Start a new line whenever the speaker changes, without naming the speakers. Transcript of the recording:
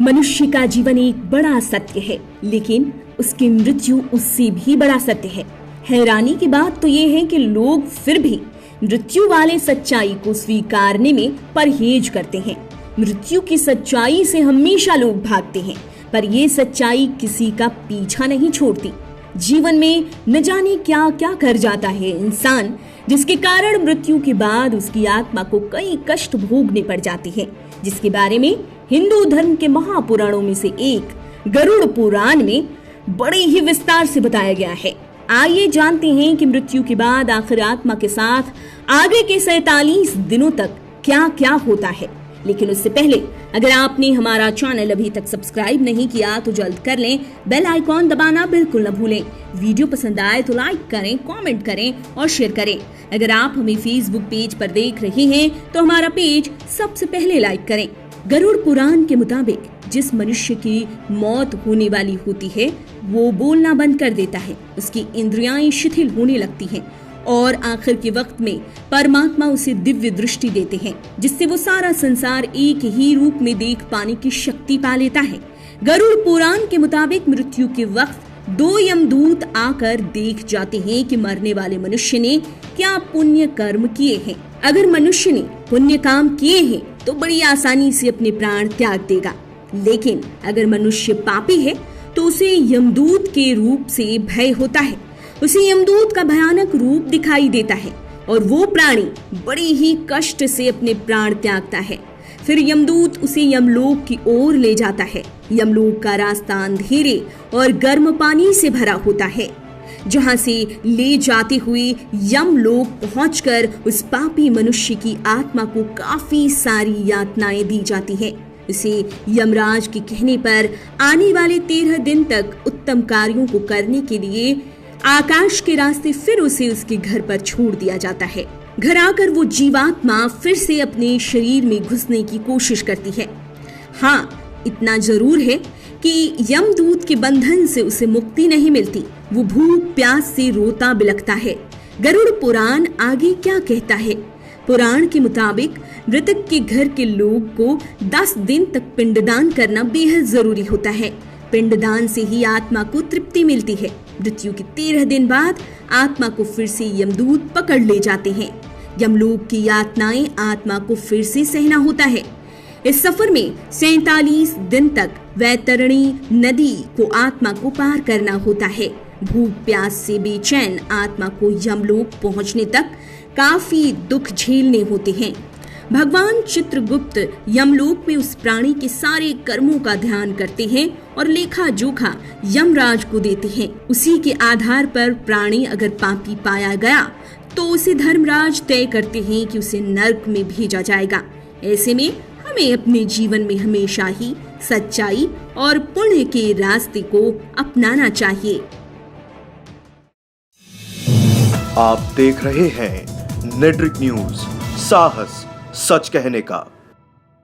मनुष्य का जीवन एक बड़ा सत्य है, लेकिन उसकी मृत्यु उससे भी बड़ा सत्य है। हैरानी की बात तो ये है कि लोग फिर भी मृत्यु वाले सच्चाई को स्वीकारने में परहेज करते हैं। मृत्यु की सच्चाई से हमेशा लोग भागते हैं, पर ये सच्चाई किसी का पीछा नहीं छोड़ती। जीवन में न जाने क्या क्या कर जाता है इंसान, जिसके कारण मृत्यु के बाद उसकी आत्मा को कई कष्ट भोगने पड़ जाते हैं, जिसके बारे में हिंदू धर्म के महापुराणों में से एक गरुड़ पुराण में बड़े ही विस्तार से बताया गया है। आइए जानते हैं कि मृत्यु के बाद आखिर आत्मा के साथ आगे के 47 दिनों तक क्या क्या होता है। लेकिन उससे पहले अगर आपने हमारा चैनल अभी तक सब्सक्राइब नहीं किया तो जल्द कर लें, बेल आइकॉन दबाना बिल्कुल न भूलें। वीडियो पसंद आए तो लाइक करें, कमेंट करें और शेयर करें। अगर आप हमें फेसबुक पेज पर देख रहे हैं तो हमारा पेज सबसे पहले लाइक करें। गरुड़ पुराण के मुताबिक जिस मनुष्य की मौत होने वाली होती है वो बोलना बंद कर देता है, उसकी इंद्रियां शिथिल होने लगती हैं और आखिर के वक्त में परमात्मा उसे दिव्य दृष्टि देते हैं, जिससे वो सारा संसार एक ही रूप में देख पाने की शक्ति पा लेता है। गरुड़ पुराण के मुताबिक मृत्यु के वक्त 2 यमदूत आकर देख जाते हैं कि मरने वाले मनुष्य ने क्या पुण्य कर्म किए हैं। अगर मनुष्य ने पुण्य काम किए हैं तो बड़ी आसानी से अपने प्राण त्याग देगा, लेकिन अगर मनुष्य पापी है तो उसे यमदूत के रूप से भय होता है। उसे यमदूत का भयानक रूप दिखाई देता है और वो प्राणी बड़ी ही कष्ट से अपने प्राण त्यागता है। फिर यमदूत उसे यमलोक की ओर ले जाता है। यमलोक का रास्ता अंधेरे और गर्म पानी से भरा होता है, जहां से ले जाते हुए यमलोक पहुंचकर उस पापी मनुष्य की आत्मा को काफी सारी यातनाएं दी जाती हैं। उसे यमराज के कहने पर आने वाले 13 दिन तक उत्तम कार्यों को करने के लिए आकाश के रास्ते फिर उसे उसके घर पर छोड़ दिया जाता है। घर आकर वो जीवात्मा फिर से अपने शरीर में घुसने की कोशिश करती है। हाँ, इतना जरूर है कि यमदूत के बंधन से उसे मुक्ति नहीं मिलती। वो भूख प्यास से रोता बिलखता है। गरुड़ पुराण आगे क्या कहता है? पुराण के मुताबिक मृतक के घर के लोग को 10 दिन तक पिंडदान करना बेहद जरूरी होता है। पिंडदान से ही आत्मा को तृप्ति मिलती है। मृत्यु के 13 दिन बाद आत्मा को फिर से यमदूत पकड़ ले जाते हैं। यमलोक की यातनाएं आत्मा को फिर से सहना होता है। इस सफर में 47 दिन तक वैतरणी नदी को आत्मा को पार करना होता है। भूख प्यास से बेचैन आत्मा को यमलोक पहुंचने तक काफी दुख झेलने होते हैं। भगवान चित्रगुप्त यमलोक में उस प्राणी के सारे कर्मों का ध्यान करते हैं और लेखा जोखा यमराज को देते हैं। उसी के आधार पर प्राणी अगर पापी पाया गया तो उसे धर्मराज तय करते हैं कि उसे नरक में भेजा जाएगा। ऐसे में हमें अपने जीवन में हमेशा ही सच्चाई और पुण्य के रास्ते को अपनाना चाहिए।
आप देख रहे हैं नेट्रिक न्यूज, साहस सच कहने का।